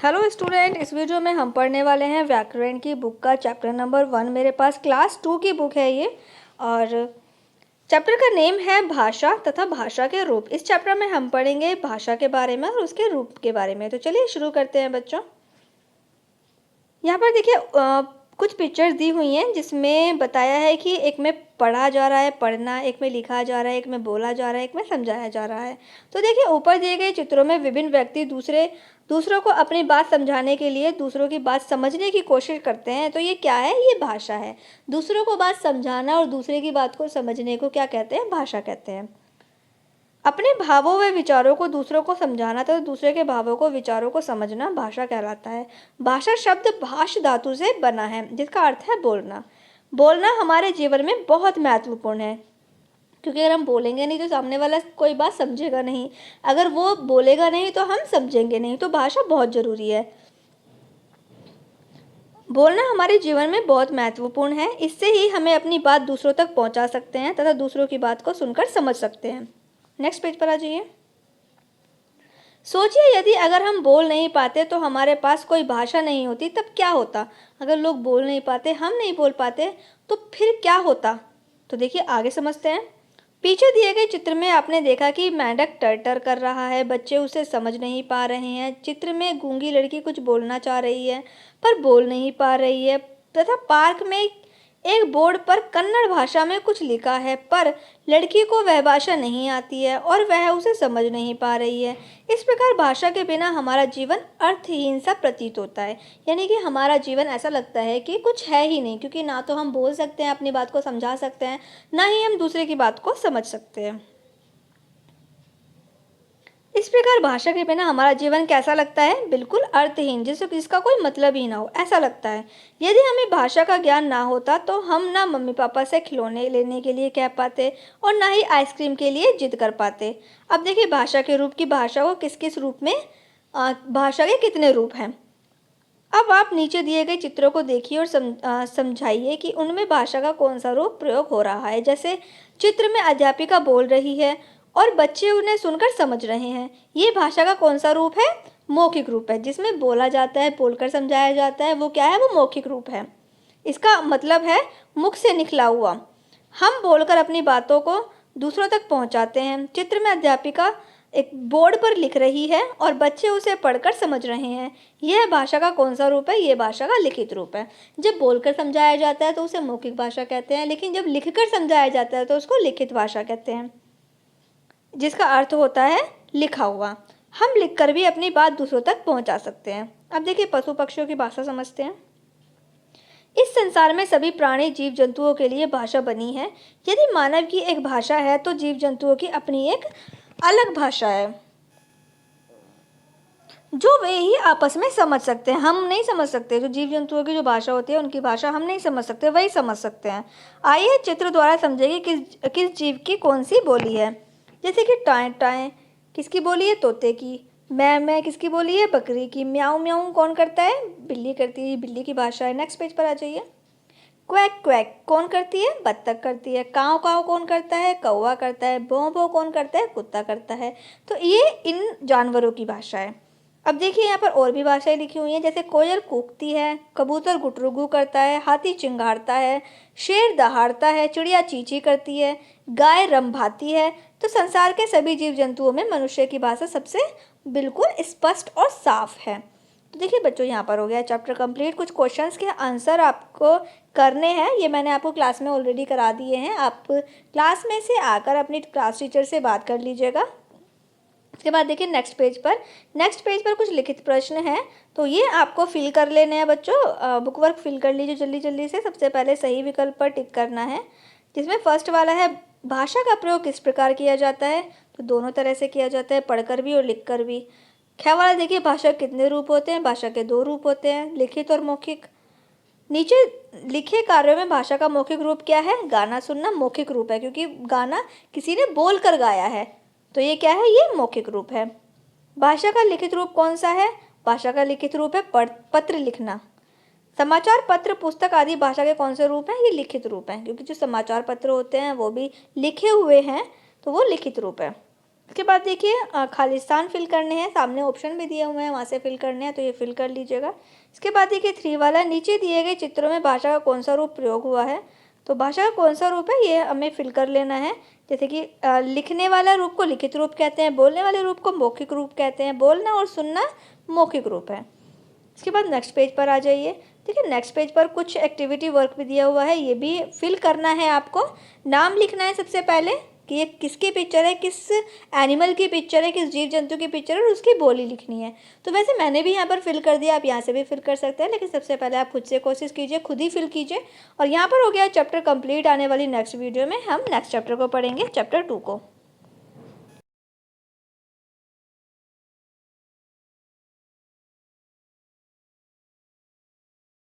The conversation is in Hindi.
हेलो स्टूडेंट, इस वीडियो में हम पढ़ने वाले हैं व्याकरण की बुक का चैप्टर नंबर 1। मेरे पास क्लास 2 की बुक है ये, और चैप्टर का नेम है भाषा तथा भाषा के रूप। इस चैप्टर में हम पढ़ेंगे भाषा के बारे में और उसके रूप के बारे में। तो चलिए शुरू करते हैं बच्चों। यहाँ पर देखिए कुछ पिक्चर्स दी हुई हैं जिसमें बताया है कि एक में पढ़ा जा रहा है, पढ़ना, एक में लिखा जा रहा है, एक में बोला जा रहा है, एक में समझाया जा रहा है। तो देखिए ऊपर दिए गए चित्रों में विभिन्न व्यक्ति दूसरों को अपनी बात समझाने के लिए दूसरों की बात समझने की कोशिश करते हैं। तो ये क्या है? ये भाषा है। दूसरों को बात समझाना और दूसरे की बात को समझने को क्या कहते हैं? भाषा कहते हैं। अपने भावों व विचारों को दूसरों को समझाना तथा दूसरे के भावों को विचारों को समझना भाषा कहलाता है। भाषा शब्द भाष धातु से बना है, जिसका अर्थ है बोलना। बोलना हमारे जीवन में बहुत महत्वपूर्ण है, क्योंकि अगर हम बोलेंगे नहीं तो सामने वाला कोई बात समझेगा नहीं, अगर वो बोलेगा नहीं तो हम समझेंगे नहीं। तो भाषा बहुत जरूरी है। बोलना हमारे जीवन में बहुत महत्वपूर्ण है। इससे ही हमें अपनी बात दूसरों तक पहुंचा सकते हैं तथा दूसरों की बात को सुनकर समझ सकते हैं। नेक्स्ट पेज पर आ जाइए। सोचिए, यदि अगर हम बोल नहीं पाते तो हमारे पास कोई भाषा नहीं होती, तब क्या होता? अगर लोग बोल नहीं पाते, हम नहीं बोल पाते, तो फिर क्या होता? तो देखिए आगे समझते हैं। पीछे दिए गए चित्र में आपने देखा कि मेंढक टर कर रहा है। बच्चे उसे समझ नहीं पा रहे हैं। चित्र में गूंगी लड़की कुछ बोलना चाह रही है पर बोल नहीं पा रही है, तथा पार्क में एक बोर्ड पर कन्नड़ भाषा में कुछ लिखा है, पर लड़की को वह भाषा नहीं आती है और वह उसे समझ नहीं पा रही है। इस प्रकार भाषा के बिना हमारा जीवन अर्थहीन सा प्रतीत होता है। यानी कि हमारा जीवन ऐसा लगता है कि कुछ है ही नहीं, क्योंकि ना तो हम बोल सकते हैं, अपनी बात को समझा सकते हैं, ना ही हम दूसरे की बात को समझ सकते हैं। इस प्रकार भाषा के बिना हमारा जीवन कैसा लगता है? बिल्कुल अर्थहीन, जिसका कोई मतलब ही ना हो, ऐसा लगता है। यदि हमें भाषा का ज्ञान ना होता तो हम ना मम्मी पापा से खिलौने लेने के लिए कह पाते और ना ही आइसक्रीम के लिए जिद कर पाते। अब देखिए भाषा के रूप की भाषा को किस किस रूप में भाषा के कितने रूप हैं। अब आप नीचे दिए गए चित्रों को देखिए और समझाइए कि उनमें भाषा का कौन सा रूप प्रयोग हो रहा है। जैसे चित्र में अध्यापिका बोल रही है और बच्चे उन्हें सुनकर समझ रहे हैं। ये भाषा का कौन सा रूप है? मौखिक रूप है, जिसमें बोला जाता है, बोलकर समझाया जाता है। वो क्या है? वो मौखिक रूप है। इसका मतलब है मुख से निकला हुआ। हम बोलकर अपनी बातों को दूसरों तक पहुंचाते हैं। चित्र में अध्यापिका एक बोर्ड पर लिख रही है और बच्चे उसे पढ़कर समझ रहे हैं। यह भाषा का कौन सा रूप है? यह भाषा का लिखित रूप है। जब बोलकर समझाया जाता है तो उसे मौखिक भाषा कहते हैं, लेकिन जब लिखकर समझाया जाता है तो उसको लिखित भाषा कहते हैं, जिसका अर्थ होता है लिखा हुआ। हम लिखकर भी अपनी बात दूसरों तक पहुंचा सकते हैं। अब देखिए पशु पक्षियों की भाषा समझते हैं। इस संसार में सभी प्राणी जीव जंतुओं के लिए भाषा बनी है। यदि मानव की एक भाषा है तो जीव जंतुओं की अपनी एक अलग भाषा है, जो वे ही आपस में समझ सकते हैं। हम नहीं समझ सकते। जो जीव जंतुओं की जो भाषा होती है उनकी भाषा हम नहीं समझ सकते, वही समझ सकते हैं। आइए चित्र द्वारा समझेंगे किस जीव की कौन सी बोली है। जैसे कि टाएं टाएं किसकी बोली है? तोते की। मैं किसकी बोली है? बकरी की। म्याऊं म्याऊं कौन करता है? बिल्ली करती है, बिल्ली की भाषा है। नेक्स्ट पेज पर आ जाइए। क्वैक क्वैक कौन करती है? बत्तख करती है। काव काव कौन करता है? कौवा करता है। भौं भौं कौन करता है? कुत्ता करता है। तो ये इन जानवरों की भाषा है। अब देखिए यहाँ पर और भी भाषाएं लिखी हुई हैं। जैसे कोयल कूकती है, कबूतर गुटरुगू करता है, हाथी चिंगारता है, शेर दहाड़ता है, चिड़िया चींची करती है, गाय रंभाती है। तो संसार के सभी जीव जंतुओं में मनुष्य की भाषा सबसे बिल्कुल स्पष्ट और साफ है। तो देखिए बच्चों, यहाँ पर हो गया चैप्टर कंप्लीट। कुछ क्वेश्चंस के आंसर आपको करने हैं। ये मैंने आपको क्लास में ऑलरेडी करा दिए हैं। आप क्लास में से आकर अपनी क्लास टीचर से बात कर लीजिएगा। इसके बाद देखिए नेक्स्ट पेज पर कुछ लिखित प्रश्न हैं, तो ये आपको फिल कर लेने हैं बच्चों। बुक वर्क फिल कर लीजिए जल्दी जल्दी से। सबसे पहले सही विकल्प पर टिक करना है, जिसमें फर्स्ट वाला है भाषा का प्रयोग किस प्रकार किया जाता है। तो दोनों तरह से किया जाता है, पढ़कर भी और लिखकर भी। ख वाला देखिए भाषा के कितने रूप होते हैं? भाषा के 2 रूप होते हैं, लिखित और मौखिक। नीचे लिखे कार्यों में भाषा का मौखिक रूप क्या है? गाना सुनना मौखिक रूप है, क्योंकि गाना किसी ने बोल कर गाया है, तो ये क्या है? ये मौखिक रूप है। भाषा का लिखित रूप कौन सा है? भाषा का लिखित रूप है पत्र लिखना। समाचार पत्र पुस्तक आदि भाषा के कौन से रूप हैं? ये लिखित रूप हैं, क्योंकि जो समाचार पत्र होते हैं वो भी लिखे हुए हैं, तो वो लिखित रूप है। इसके बाद देखिए खालिस्तान फिल करने हैं, सामने ऑप्शन भी दिए हुए हैं, वहाँ से फिल करने हैं, तो ये फिल कर लीजिएगा। इसके बाद देखिए 3 वाला, नीचे दिए गए चित्रों में भाषा का कौन सा रूप प्रयोग हुआ है। तो भाषा का कौन सा रूप है ये हमें फिल कर लेना है। जैसे कि लिखने वाला रूप को लिखित रूप कहते हैं, बोलने वाले रूप को मौखिक रूप कहते हैं, बोलना और सुनना मौखिक रूप है। इसके बाद नेक्स्ट पेज पर आ जाइए। देखिए नेक्स्ट पेज पर कुछ एक्टिविटी वर्क भी दिया हुआ है, ये भी फिल करना है आपको। नाम लिखना है सबसे पहले कि ये किसकी पिक्चर है, किस एनिमल की पिक्चर है, किस जीव जंतु की पिक्चर है, और उसकी बोली लिखनी है। तो वैसे मैंने भी यहाँ पर फिल कर दिया, आप यहाँ से भी फिल कर सकते हैं, लेकिन सबसे पहले आप खुद से कोशिश कीजिए, खुद ही फिल कीजिए। और यहाँ पर हो गया चैप्टर कंप्लीट। आने वाली नेक्स्ट वीडियो में हम नेक्स्ट चैप्टर को पढ़ेंगे, चैप्टर 2 को।